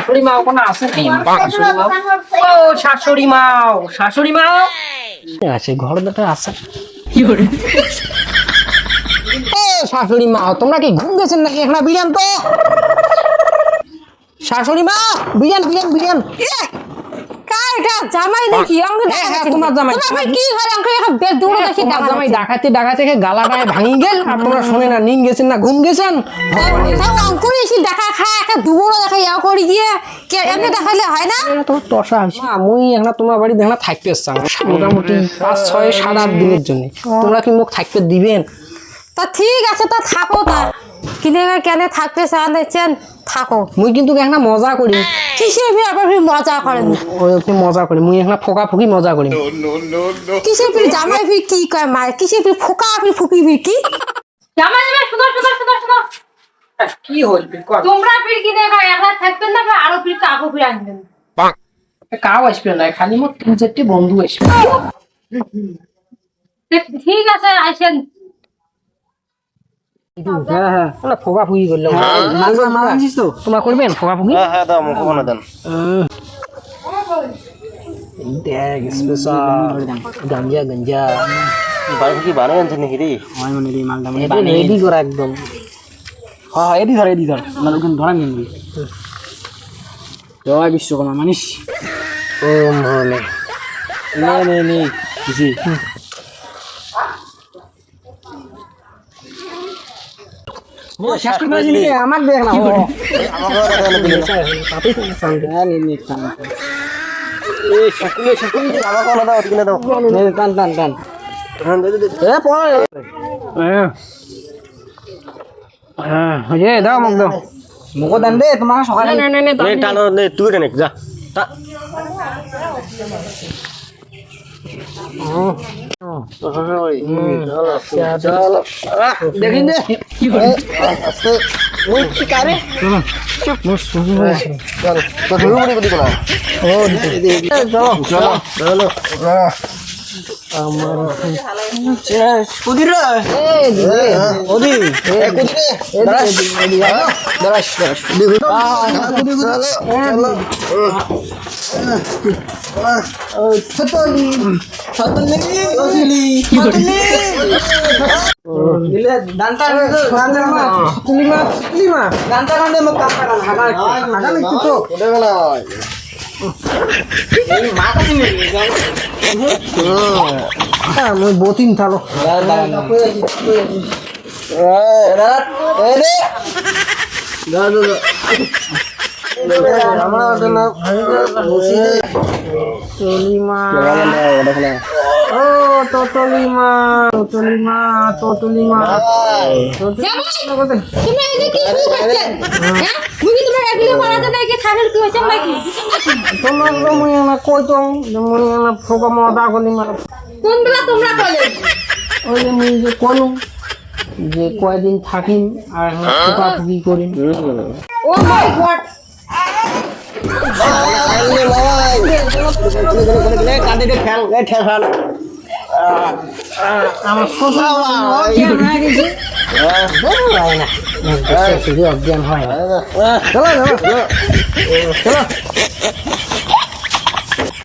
শাশুড়ি মাও কোনো আছে নাকি? ও শাশুড়ি মাও, শাশুড়ি মাও আছে, ঘর দুটো আছে। কি করে? ও শাশুড়ি মাও, তোমরা কি ঘুম গেছেন নাকি? এখন বিরিয়ান তো শাশুড়ি মা, বিরিয়ান বিরিয়ান বিরিয়ান। কারটা জামাই নাকি? আমাকে দেখাচ্ছি তোমার জামাই। তোমার কি হয়? আমাকে এখন বেল দৌড়ে দেখি জামাই ডাকাতে ডাকাতে গালাটায় ভাঙি গেল, আর তোমরা শুনে না নিন গেছেন না ঘুম গেছেন। তাও অঙ্কুরি এসে দেখা খায় একটা দুবড়ো দেখা ইয়া করি দিয়ে কে এমনি দেখাইলে হয় না? তোমার টসা হয়েছে। মুই এখন তোমার বাড়ি দেখনা থাকতে চাই মোটামুটি 5, 6, 7, 8 দিনের জন্য। তোমরা কি মুখ থাকতে দিবেন? তা ঠিক আছে, তা থাকো তা কিনে কেন থাকতে চান থাকো। মুই কিন্তু এখন মজা করি। কিসের ফির আবার ফির মজা করেন? ওই মজা করি, মুই এখন ফোকা ফুকি মজা করি। কিসের ফির জামাই ফির কি কয় মায়? কিসের ফির ফোকা ফির ফুকি ফির কি? জামাই জামাই শুনো শুনো শুনো শুনো, কি হইবে? তোমরা ফির কিনে একলা থাকবেন না, আরো ফির কাকু ফির আনবেন। কাউ আসবে না, খালি মোট 3-4টি বন্ধু আসবে। ঠিক আছে আইসেন। হ্যাঁ হ্যাঁ, ফোকা ফুকি করলে তোমরা করবেন ফোকা ফুকি? হ্যাঁ দাও মুখ বানা দেন। দেখ স্পেশাল গাঞ্জা গাঞ্জা বাইরে কি বানাই আনছেন নাকি রে? হয় মানে রে মালটা মানে রেডি করা একদম। হ্যাঁ এডি ধর মানে ওখানে ধরা নিবি। জয় বিশ্বকর্মা মানিস। ওম ভোলে নে কিসি শেষ করে দিলি আমাকে দেখ না। এই শাকুলি বাবা কোন দাও কিনে দাও। টান টান টান হ্যাঁ দে দে। এ পড় দাও মোক দাও মোক দেন দে তোমার সকালে। নে টানো নে তুই নে যা। দেখিন দে কি করে ওই কি কারে? চল তো শুরু করে দিই না। ও চলো চলো আমার কুদির রে এই দিদি ওদি এ কুদির রে দাঁড়াস দাঁড়াস চলো ছতলি ছতলি ওসিলি ছতলি দিলে দান্তা মা ছতলি মা দান্তা কান্দে মক কাপড় হাগা হাগা না তো ওটা গলা এই মাথা দিনে হ্যাঁ মই বতিন থালো তুমি এই যে কি করছেন? হ্যাঁ মুই কি তোমার একলা মারাতে নাই কি থাকের কি হইছে নাকি? তোমার মই না কইতো মই না ফোকা মদা কলি মার কোন বেলা তোমরা কইলে? ওই যে মুই যে কলু যে কয়দিন থাকিম আর ফোকা ফুকি করিম। ও মাই গড, আমার অজ্ঞান হয়। চলো চলো চলো